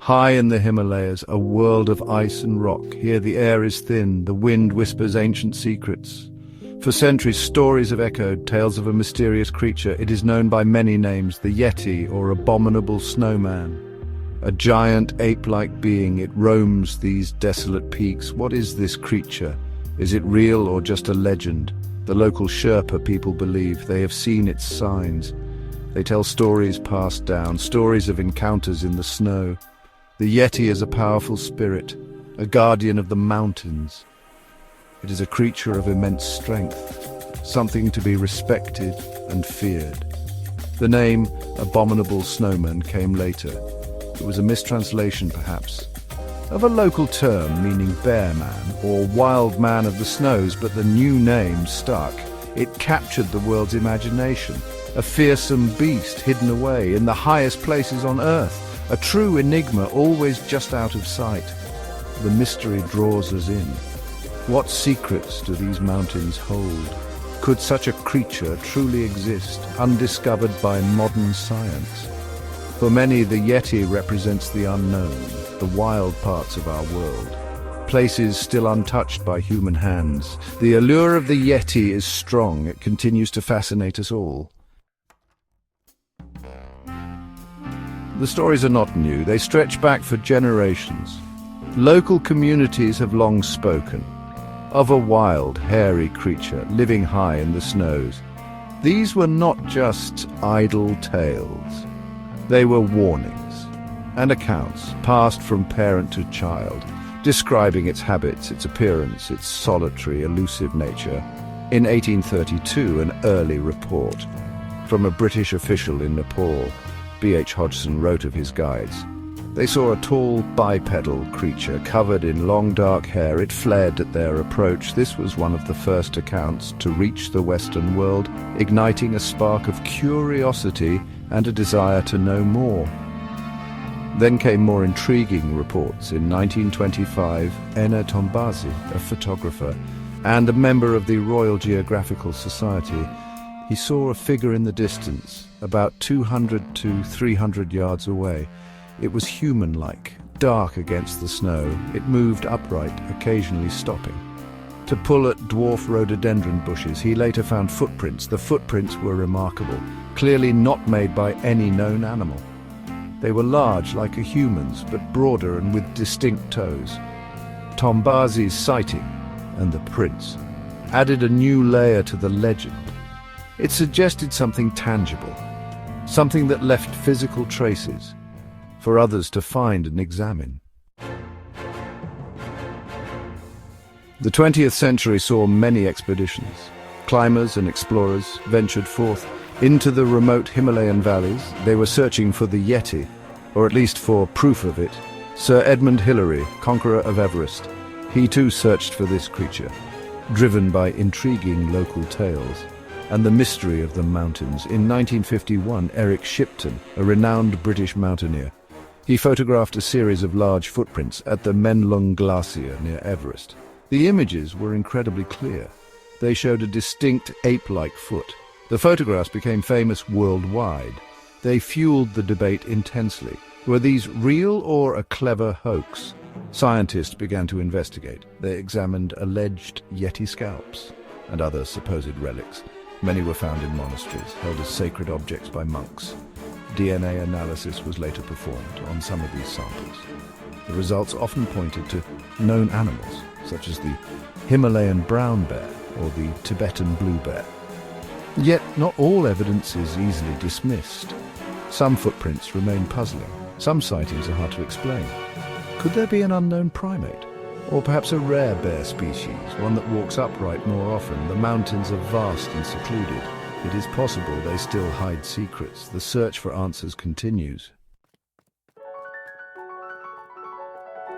High in the Himalayas, a world of ice and rock. Here the air is thin, the wind whispers ancient secrets. For centuries, stories have echoed, tales of a mysterious creature. It is known by many names, the Yeti or abominable snowman. A giant ape-like being, it roams these desolate peaks. What is this creature? Is it real or just a legend? The local Sherpa people believe they have seen its signs. They tell stories passed down, stories of encounters in the snow. The Yeti is a powerful spirit, a guardian of the mountains. It is a creature of immense strength, something to be respected and feared. The name Abominable Snowman came later. It was a mistranslation, perhaps, of a local term meaning bear man or wild man of the snows, but the new name stuck. It captured the world's imagination, a fearsome beast hidden away in the highest places on earth. A true enigma, always just out of sight. The mystery draws us in. What secrets do these mountains hold? Could such a creature truly exist, undiscovered by modern science? For many, the Yeti represents the unknown, the wild parts of our world, places still untouched by human hands. The allure of the Yeti is strong. It continues to fascinate us all. The stories are not new. They stretch back for generations. Local communities have long spoken of a wild, hairy creature living high in the snows. These were not just idle tales. They were warnings and accounts passed from parent to child, describing its habits, its appearance, its solitary, elusive nature. In 1832, an early report from a British official in Nepal, B.H. Hodgson, wrote of his guides. They saw a tall bipedal creature covered in long dark hair. It fled at their approach. This was one of the first accounts to reach the Western world, igniting a spark of curiosity and a desire to know more. Then came more intriguing reports. In 1925, Ena Tombazi, a photographer and a member of the Royal Geographical Society, he saw a figure in the distance, about 200 to 300 yards away. It was human-like, dark against the snow. It moved upright, occasionally stopping to pull at dwarf rhododendron bushes. He later found footprints. The footprints were remarkable, clearly not made by any known animal. They were large like a human's, but broader and with distinct toes. Tombazi's sighting and the prints added a new layer to the legend. It suggested something tangible, something that left physical traces for others to find and examine. The 20th century saw many expeditions. Climbers and explorers ventured forth into the remote Himalayan valleys. They were searching for the Yeti, or at least for proof of it. Sir Edmund Hillary, conqueror of Everest, he too searched for this creature, driven by intriguing local tales and the mystery of the mountains. In 1951, Eric Shipton, a renowned British mountaineer, he photographed a series of large footprints at the Menlung Glacier near Everest. The images were incredibly clear. They showed a distinct ape-like foot. The photographs became famous worldwide. They fueled the debate intensely. Were these real or a clever hoax? Scientists began to investigate. They examined alleged Yeti scalps and other supposed relics. Many were found in monasteries, held as sacred objects by monks. DNA analysis was later performed on some of these samples. The results often pointed to known animals, such as the Himalayan brown bear or the Tibetan blue bear. Yet not all evidence is easily dismissed. Some footprints remain puzzling. Some sightings are hard to explain. Could there be an unknown primate? Or perhaps a rare bear species, one that walks upright more often? The mountains are vast and secluded. It is possible they still hide secrets. The search for answers continues.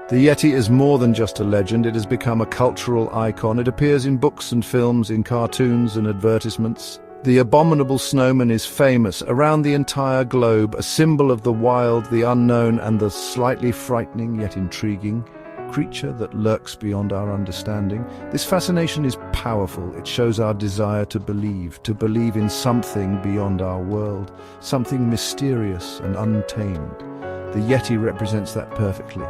The Yeti is more than just a legend. It has become a cultural icon. It appears in books and films, in cartoons and advertisements. The abominable snowman is famous around the entire globe, a symbol of the wild, the unknown, and the slightly frightening yet intriguing creature that lurks beyond our understanding. This fascination is powerful. It shows our desire to believe in something beyond our world, something mysterious and untamed. The Yeti represents that perfectly,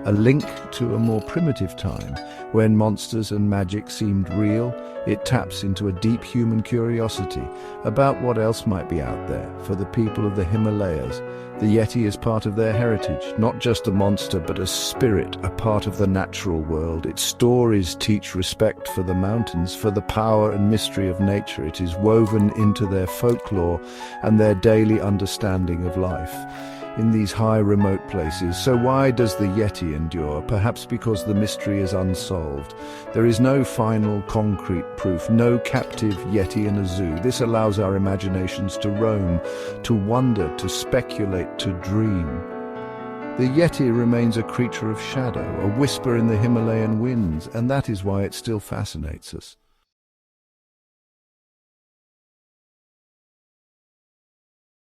a link to a more primitive time, when monsters and magic seemed real. It taps into a deep human curiosity about what else might be out there. For the people of the Himalayas, the Yeti is part of their heritage, not just a monster but a spirit, a part of the natural world. Its stories teach respect for the mountains, for the power and mystery of nature. It is woven into their folklore and their daily understanding of life in these high remote places. So why does the Yeti endure? Perhaps because the mystery is unsolved. There is no final concrete proof, no captive Yeti in a zoo. This allows our imaginations to roam, to wonder, to speculate, to dream. The Yeti remains a creature of shadow, a whisper in the Himalayan winds, and that is why it still fascinates us.